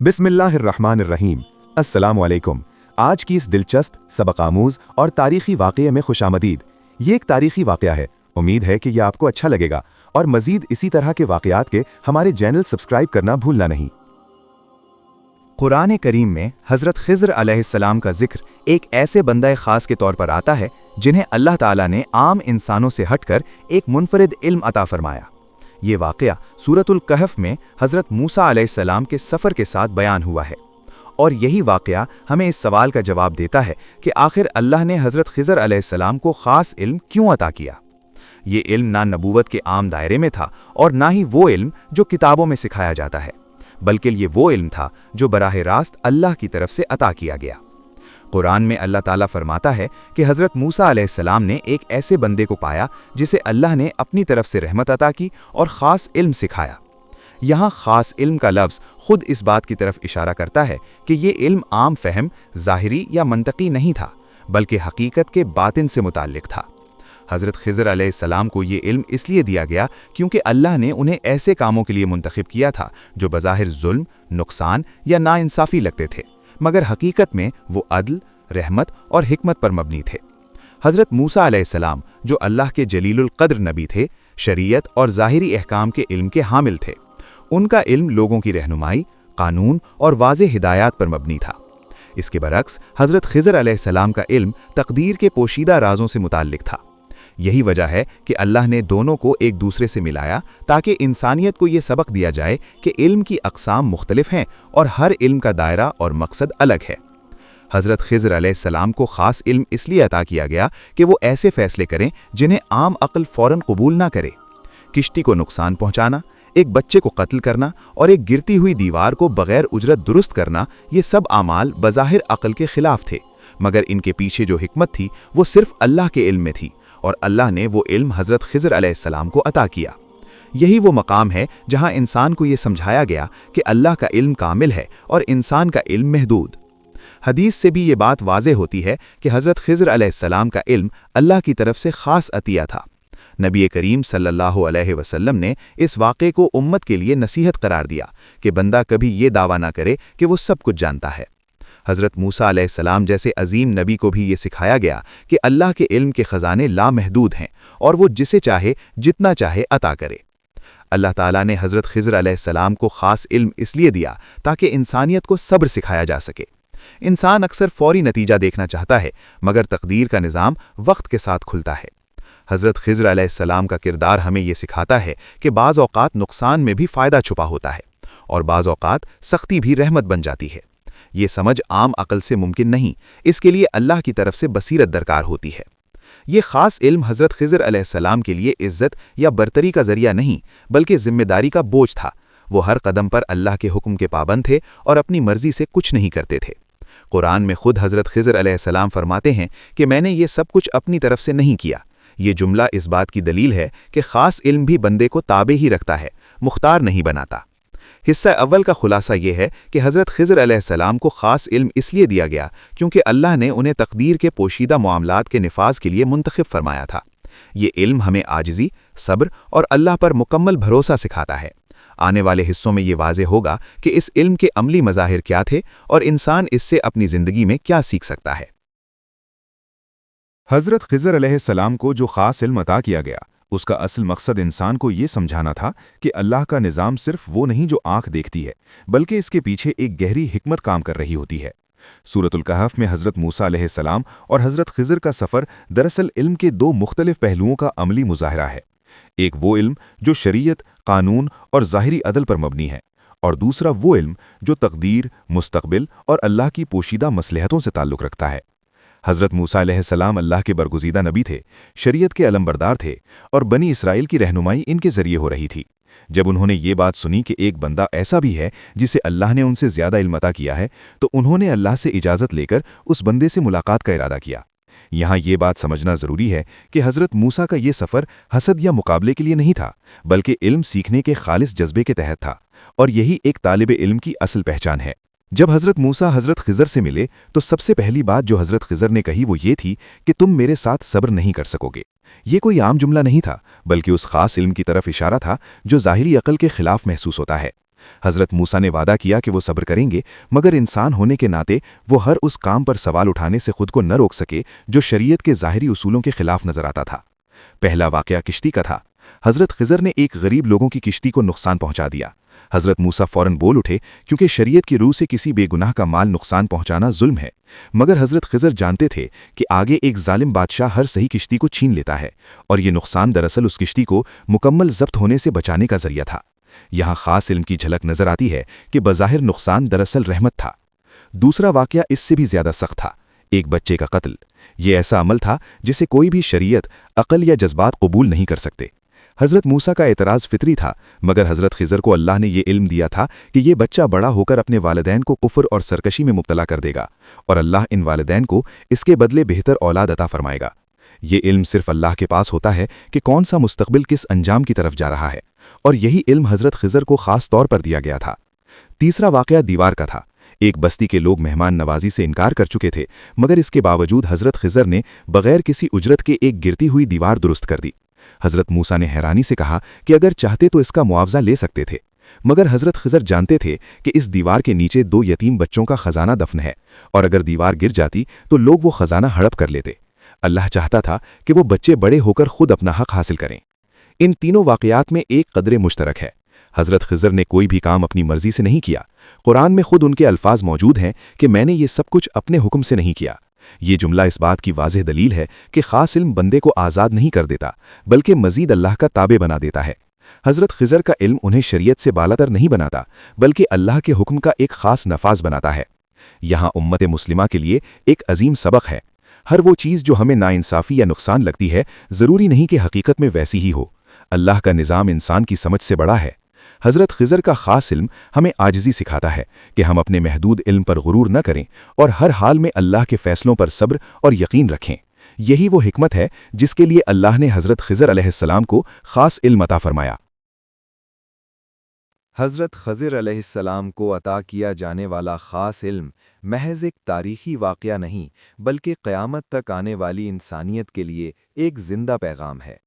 बिस्मिल्लाहिर्रहमानिर्रहीम। अस्सलाम वालेकुम। आज की इस दिलचस्प, सबक आमूज़ और तारीख़ी वाक़ये में खुशामदीद। ये एक तारीख़ी वाक़या है। उम्मीद है कि यह आपको अच्छा लगेगा और मज़ीद इसी तरह के वाक़यात के हमारे चैनल सब्सक्राइब करना भूलना नहीं। कुरान करीम में हज़रत ख़िज़्र अलैहिस्सलाम का ज़िक्र एक ऐसे बंदा ख़ास के तौर पर आता है जिन्हें अल्लाह ताला ने आम इंसानों से हटकर एक मुनफरिद इल्म अता फ़रमाया। ये वाक़या सूरतुल कहफ़ में हज़रत मूसा अलैहिस्सलाम के सफ़र के साथ बयान हुआ है, और यही वाक़या हमें इस सवाल का जवाब देता है कि आखिर अल्लाह ने हज़रत ख़िज़्र अलैहिस्सलाम को ख़ास इल्म क्यों अता किया। ये इल्म ना नबूवत के आम दायरे में था और ना ही वो इल्म जो किताबों में सिखाया जाता है, बल्कि ये वो इल्म था जो बराह रास्त अल्लाह की तरफ से अता किया गया। कुरान में अल्लाह ताला फरमाता है कि हज़रत मूसा अलैहिस्सलाम ने एक ऐसे बंदे को पाया जिसे अल्लाह ने अपनी तरफ से रहमत अता की और ख़ास इल्म सिखाया। यहाँ ख़ास इल्म का लफ्ज़ खुद इस बात की तरफ इशारा करता है कि ये इल्म आम फहम, ज़ाहिरी या मंतकी नहीं था, बल्कि हकीकत के बातिन से मुताल्लिक़ था। हज़रत ख़िज़्र अलैहिस्सलाम को ये इल्म इसलिए दिया गया क्योंकि अल्लाह ने उन्हें ऐसे कामों के लिए मुंतखब किया था जो बज़ाहिर जुल्म, नुकसान या नाइंसाफ़ी लगते थे, मगर हकीकत में वो अदल, रहमत और हिकमत पर मबनी थे। हज़रत मूसा अलैहिस्सलाम जो अल्लाह के जलीलुल क़द्र नबी थे, शरीयत और ज़ाहिरी अहकाम के इल्म के हामिल थे। उनका इल्म लोगों की रहनुमाई, कानून और वाज़ेह हिदायत पर मबनी था। इसके बरक्स हज़रत ख़िज़्र अलैहिस्सलाम का इल्म तक़दीर के पोशीदा राज़ों से मुताल्लिक़ था। यही वजह है कि अल्लाह ने दोनों को एक दूसरे से मिलाया ताकि इंसानियत को ये सबक दिया जाए कि इल्म की अक़साम मुख्तलिफ हैं और हर इल्म का दायरा और मकसद अलग है। हज़रत ख़िज़्र अलैहिस्सलाम को ख़ास इल्म इसलिए अता किया गया कि वो ऐसे फ़ैसले करें जिन्हें आम अक़ल फ़ौरन कबूल ना करे। किश्ती को नुकसान पहुँचाना, एक बच्चे को कत्ल करना और एक गिरती हुई दीवार को बग़ैर उजरत दुरुस्त करना, ये सब आमाल बज़ाहिर अक़ल के ख़िलाफ़ थे, मगर इनके पीछे जो हिकमत थी वो सिर्फ़ अल्लाह के इल्म में थी, और अल्लाह ने वो इल्म हज़रत ख़िज़्र अलैहिस्सलाम को अता किया। यही वो मकाम है जहाँ इंसान को ये समझाया गया कि अल्लाह का इल्म कामिल है और इंसान का इल्म महदूद। हदीस से भी ये बात वाज़ेह होती है कि हज़रत ख़िज़्र अलैहिस्सलाम का इल्म अल्लाह की तरफ से ख़ास अतिया था। नबी करीम सल्लल्लाहु अलैहि वसल्लम ने इस वाक़े को उम्मत के लिए नसीहत करार दिया कि बंदा कभी ये दावा ना करे कि वो सब कुछ जानता है। हज़रत मूसा अलैहिस्सलाम जैसे अजीम नबी को भी ये सिखाया गया कि अल्लाह के इल्म के ख़ज़ाने लामहदूद हैं और वो जिसे चाहे जितना चाहे अता करे। अल्लाह ताला ने हज़रत ख़िज़्र अलैहिस्सलाम को ख़ास इल्म इसलिए दिया ताकि इंसानियत को सब्र सिखाया जा सके। इंसान अक्सर फ़ौरी नतीजा देखना चाहता है, मगर तक़दीर का निज़ाम वक्त के साथ खुलता है। हज़रत ख़िज़्र अलैहिस्सलाम का किरदार हमें ये सिखाता है कि बाज़ औक़ात नुकसान में भी फ़ायदा छुपा होता है और बाज़ औक़ात सख्ती भी रहमत बन जाती है। ये समझ आम अक़ल से मुमकिन नहीं, इसके लिए अल्लाह की तरफ से बसीरत दरकार होती है। ये ख़ास इल्म हज़रत ख़िज़्र अलैहिस्सलाम के लिए इज़्ज़त या बरतरी का ज़रिया नहीं, बल्कि ज़िम्मेदारी का बोझ था। वो हर कदम पर अल्लाह के हुक्म के पाबंद थे और अपनी मर्ज़ी से कुछ नहीं करते थे। कुरान में खुद हज़रत ख़िज़्र अलैहिस्सलाम फरमाते हैं कि मैंने ये सब कुछ अपनी तरफ से नहीं किया। ये जुमला इस बात की दलील है कि ख़ास इल्म भी बंदे को ताबे ही रखता है, मुख्तार नहीं बनाता। हिस्सा अव्वल का खुलासा ये है कि हज़रत ख़िज़्र अलैहिस्सलाम को ख़ास इल्म इसलिए दिया गया क्योंकि अल्लाह ने उन्हें तक़दीर के पोशीदा मामलात के निफाज के लिए मुंतखब फरमाया था। ये इल्म हमें आजिज़ी, सब्र और अल्लाह पर मुकम्मल भरोसा सिखाता है। आने वाले हिस्सों में ये वाज़ेह होगा कि इस इल्म के अमली मज़ाहिर क्या थे और इंसान इससे अपनी ज़िंदगी में क्या सीख सकता है। हज़रत ख़िज़्र अलैहिस्सलाम को जो ख़ास इल्म अता किया गया, उसका असल मकसद इंसान को ये समझाना था कि अल्लाह का निज़ाम सिर्फ वो नहीं जो आँख देखती है, बल्कि इसके पीछे एक गहरी हिकमत काम कर रही होती है। सूरतुल कहफ़ में हज़रत मूसा अलैहिस्सलाम और हज़रत ख़िज़्र का सफ़र दरअसल इल्म के दो मुख्तलिफ पहलुओं का अमली मुज़ाहिरा है। एक वो इल्म जो शरीयत, कानून और ज़ाहिरी अदल पर मबनी है, और दूसरा वो इल्म जो तक़दीर, मुस्तक़बिल और अल्लाह की पोशीदा मसलहतों से ताल्लुक़ रखता है। हज़रत मूसा अलैहिस्सलाम अल्लाह के बरगुज़ीदा नबी थे, शरीयत के अलमबरदार थे और बनी इसराइल की रहनुमाई इनके ज़रिए हो रही थी। जब उन्होंने ये बात सुनी कि एक बंदा ऐसा भी है जिसे अल्लाह ने उनसे ज़्यादा इल्म अता किया है, तो उन्होंने अल्लाह से इजाज़त लेकर उस बंदे से मुलाकात का इरादा किया। यहाँ ये बात समझना ज़रूरी है कि हज़रत मूसा का ये सफ़र हसद या मुकाबले के लिए नहीं था, बल्कि इल्म सीखने के खालिस जज्बे के तहत था, और यही एक तालिब इल्म की असल पहचान है। जब हज़रत मूसा हज़रत ख़िज़्र से मिले तो सबसे पहली बात जो हज़रत ख़िज़्र ने कही वो ये थी कि तुम मेरे साथ सब्र नहीं कर सकोगे। ये कोई आम जुमला नहीं था, बल्कि उस ख़ास इल्म की तरफ इशारा था जो ज़ाहिरी अक़ल के ख़िलाफ़ महसूस होता है। हज़रत मूसा ने वादा किया कि वो सब्र करेंगे, मगर इंसान होने के नाते वो हर उस काम पर सवाल उठाने से खुद को न रोक सके जो शरीयत के ज़ाहिरी उसूलों के खिलाफ नजर आता था। पहला वाक़या किश्ती का था। हज़रत खिज़र ने एक गरीब लोगों की किश्ती को नुकसान पहुंचा दिया। हज़रत मूसा फौरन बोल उठे, क्योंकि शरीयत की रूह से किसी बेगुनाह का माल नुकसान पहुंचाना जुल्म है। मगर हज़रत खिज़र जानते थे कि आगे एक जालिम बादशाह हर सही किश्ती को छीन लेता है, और ये नुकसान दरअसल उस किश्ती को मुकम्मल ज़ब्त होने से बचाने का जरिया था। यहाँ ख़ास इल्म की झलक नजर आती है कि बज़ाहिर नुकसान दरअसल रहमत था। दूसरा वाक़या इससे भी ज़्यादा सख्त था, एक बच्चे का कत्ल। ये ऐसा अमल था जिसे कोई भी शरीयत, अक़ल या जज्बात कबूल नहीं कर सकते। हज़रत मूसा का एतराज़ फितरी था, मगर हज़रत खिज़र को अल्लाह ने ये इल्म दिया था कि ये बच्चा बड़ा होकर अपने वालिदैन को कुफ़्र और सरकशी में मुब्तला कर देगा, और अल्लाह इन वालिदैन को इसके बदले बेहतर औलाद अता फरमाएगा। ये इल्म सिर्फ अल्लाह के पास होता है कि कौन सा मुस्तक़बिल किस अंजाम की तरफ जा रहा है, और यही इल्म हज़रत खिज़र को ख़ास तौर पर दिया गया था। तीसरा वाक़या दीवार का था। एक बस्ती के लोग मेहमान नवाजी से इनकार कर चुके थे, मगर इसके बावजूद हज़रत खिज़र ने बग़ैर किसी उजरत के एक गिरती हुई दीवार दुरुस्त कर दी। हज़रत मूसा ने हैरानी से कहा कि अगर चाहते तो इसका मुआवजा ले सकते थे, मगर हज़रत खिज़र जानते थे कि इस दीवार के नीचे 2 यतीम बच्चों का ख़जाना दफन है, और अगर दीवार गिर जाती तो लोग वो ख़जाना हड़प कर लेते। अल्लाह चाहता था कि वो बच्चे बड़े होकर खुद अपना हक़ हासिल करें। इन तीनों वाक़यात में एक क़द्र मुश्तरक है। हज़रत खिज़र ने कोई भी काम अपनी मर्ज़ी से नहीं किया। कुरान में खुद उनके अल्फाज मौजूद हैं कि मैंने ये सब कुछ अपने हुक्म से नहीं किया। ये जुमला इस बात की वाज़ेह दलील है कि ख़ास इल्म बंदे को आज़ाद नहीं कर देता, बल्कि मज़ीद अल्लाह का ताबे बना देता है। हज़रत खिज़र का इल्म उन्हें शरीयत से बालातर नहीं बनाता, बल्कि अल्लाह के हुक्म का एक ख़ास नफाज बनाता है। यहाँ उम्मत मुस्लिमा के लिए एक अजीम सबक है। हर वो चीज़ जो हमें नाइंसाफ़ी या नुकसान लगती है, ज़रूरी नहीं कि हकीकत में वैसी ही हो। अल्लाह का निज़ाम इंसान की समझ से बड़ा है। हज़रत खिज़र का ख़ास इल्म हमें आजिज़ी सिखाता है कि हम अपने महदूद इल्म पर गुरूर न करें और हर हाल में अल्लाह के फ़ैसलों पर सब्र और यकीन रखें। यही वो हिकमत है जिसके लिए अल्लाह ने हज़रत खिज़र अलैहिस्सलाम को ख़ास इल्म अता फ़रमाया। हज़रत खज़िर अलैहिस्सलाम को अता किया जाने वाला ख़ास इल्म महज एक तारीख़ी वाक़या नहीं, बल्कि क़यामत तक आने वाली इंसानियत के लिए एक ज़िंदा पैगाम है।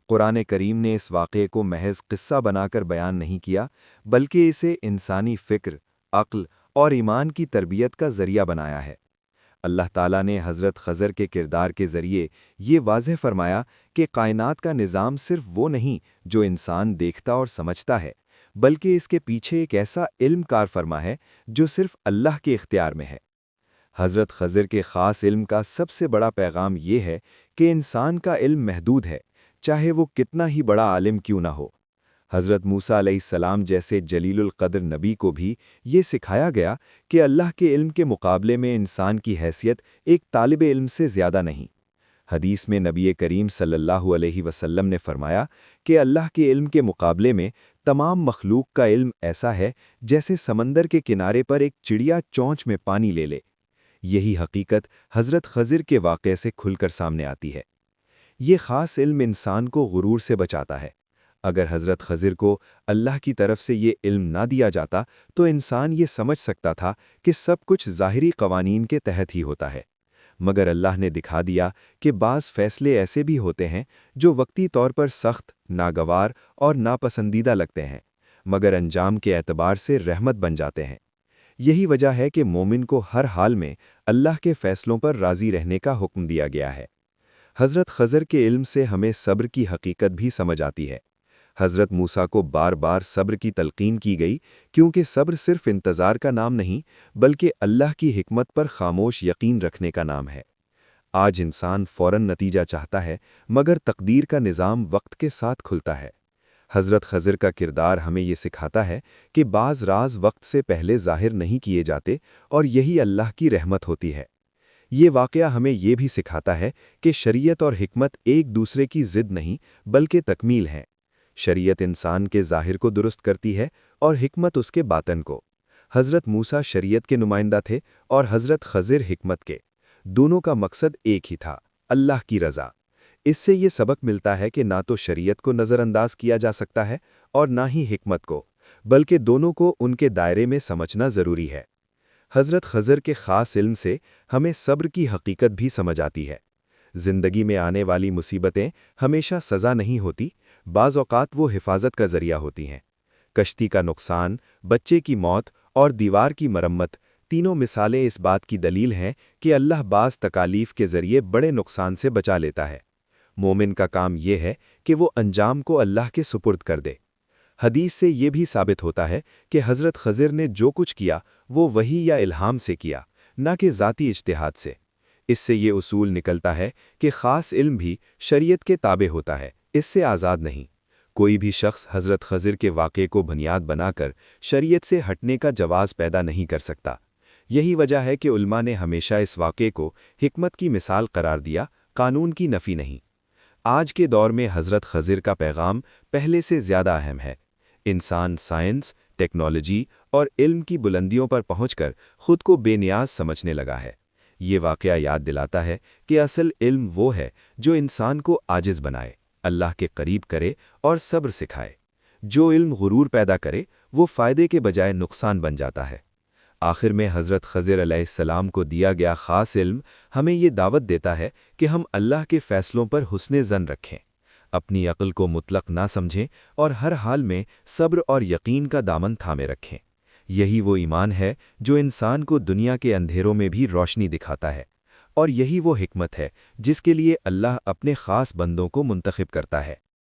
कुरान करीम ने इस वाक़े को महज क़िस्सा बनाकर बयान नहीं किया, बल्कि इसे इंसानी फ़िक्र, अक़्ल और ईमान की तरबियत का ज़रिया बनाया है। अल्लाह ताला ने हज़रत खज़र के किरदार के ज़रिए ये वाज़ेह फ़रमाया कि कायनात का निज़ाम सिर्फ़ वो नहीं जो इंसान देखता और समझता है, बल्कि इसके पीछे एक ऐसा इल्म कार फरमा है जो सिर्फ़ अल्लाह के इख्तियार में है। हज़रत खज़र के ख़ास इल्म का सबसे बड़ा पैगाम ये है कि इंसान का इल्म महदूद है, चाहे वो कितना ही बड़ा आलिम क्यों ना हो। हज़रत मूसा अलैहिस्सलाम जैसे जलीलुल क़द्र नबी को भी ये सिखाया गया कि अल्लाह के इल्म के मुकाबले में इंसान की हैसियत एक तालिब इल्म से ज़्यादा नहीं। हदीस में नबी करीम सल्लल्लाहु अलैहि वसल्लम ने फरमाया कि अल्लाह के इल्म के मुकाबले में तमाम मखलूक का इल्म ऐसा है जैसे समंदर के किनारे पर एक चिड़िया चोंच में पानी ले ले। यही हकीकत हज़रत खज़िर के वाक़े से खुलकर सामने आती है। ये ख़ास इल्म इंसान को गुरूर से बचाता है। अगर हज़रत खज़िर को अल्लाह की तरफ से ये इल्म ना दिया जाता तो इंसान ये समझ सकता था कि सब कुछ ज़ाहिरी क़वानीन के तहत ही होता है, मगर अल्लाह ने दिखा दिया कि बाज़ फ़ैसले ऐसे भी होते हैं जो वक्ती तौर पर सख्त, नागवार और नापसंदीदा लगते हैं, मगर अंजाम के एतबार से रहमत बन जाते हैं। यही वजह है कि मोमिन को हर हाल में अल्लाह के फ़ैसलों पर राज़ी रहने का हुक्म दिया गया है। हज़रत खज़र के इल्म से हमें सब्र की हकीकत भी समझ आती है। हज़रत मूसा को बार बार सब्र की तलक़ीन की गई, क्योंकि सब्र सिर्फ़ इंतज़ार का नाम नहीं, बल्कि अल्लाह की हिकमत पर ख़ामोश यकीन रखने का नाम है। आज इंसान फ़ौरन नतीजा चाहता है, मगर तक़दीर का निज़ाम वक्त के साथ खुलता है। हज़रत खज़र का किरदार हमें ये सिखाता है कि बाज़ राज वक्त से पहले ज़ाहिर नहीं किए जाते, और यही अल्लाह की रहमत होती है। ये वाक़या हमें ये भी सिखाता है कि शरीयत और हिकमत एक दूसरे की ज़िद नहीं, बल्कि तकमील हैं। शरीयत इंसान के ज़ाहिर को दुरुस्त करती है और हिकमत उसके बातन को। हज़रत मूसा शरीयत के नुमाइंदा थे और हज़रत खज़िर हिकमत के। दोनों का मकसद एक ही था, अल्लाह की रज़ा। इससे ये सबक मिलता है कि ना तो शरीयत को नज़रअंदाज किया जा सकता है और ना ही हिकमत को, बल्कि दोनों को उनके दायरे में समझना ज़रूरी है। हज़रत खज़र के ख़ास इल्म से हमें सब्र की हकीकत भी समझ आती है। ज़िंदगी में आने वाली मुसीबतें हमेशा सज़ा नहीं होती, बाज़ औक़ात वो हिफाजत का ज़रिया होती हैं। कश्ती का नुकसान, بچے کی موت اور دیوار کی مرمت تینوں مثالیں اس بات کی دلیل ہیں کہ اللہ بعض تکالیف کے ذریعے بڑے نقصان سے بچا لیتا ہے۔ مومن کا کام یہ ہے کہ وہ انجام کو اللہ کے سپرد کر دے۔ حدیث سے یہ بھی ثابت ہوتا ہے کہ حضرت خضر نے جو کچھ کیا وہ وحی یا الہام سے کیا، نہ کہ ذاتی اجتہاد سے۔ اس سے یہ اصول نکلتا ہے کہ خاص علم بھی شریعت کے تابع ہوتا ہے، اس سے آزاد نہیں۔ کوئی بھی شخص حضرت خضر کے واقعے کو بنیاد بنا کر شریعت سے ہٹنے کا جواز پیدا نہیں کر سکتا۔ یہی وجہ ہے کہ علماء نے ہمیشہ اس واقعے کو حکمت کی مثال قرار دیا، قانون کی نفی نہیں۔ آج کے دور میں حضرت خضر کا پیغام پہلے سے زیادہ اہم ہے۔ انسان سائنس، ٹیکنالوجی اور علم کی بلندیوں پر پہنچ کر خود کو بے نیاز سمجھنے لگا ہے۔ یہ واقعہ یاد دلاتا ہے کہ اصل علم وہ ہے جو انسان کو عاجز بنائے، اللہ کے قریب کرے اور صبر سکھائے۔ جو علم غرور پیدا کرے وہ فائدے کے بجائے نقصان بن جاتا ہے۔ آخر میں حضرت خضر علیہ السلام کو دیا گیا خاص علم ہمیں یہ دعوت دیتا ہے کہ ہم اللہ کے فیصلوں پر حسن ظن رکھیں، اپنی عقل کو مطلق نہ سمجھیں اور ہر حال میں صبر اور یقین کا دامن تھامے رکھیں۔ یہی وہ ایمان ہے جو انسان کو دنیا کے اندھیروں میں بھی روشنی دکھاتا ہے، اور یہی وہ حکمت ہے جس کے لیے اللہ اپنے خاص بندوں کو منتخب کرتا ہے۔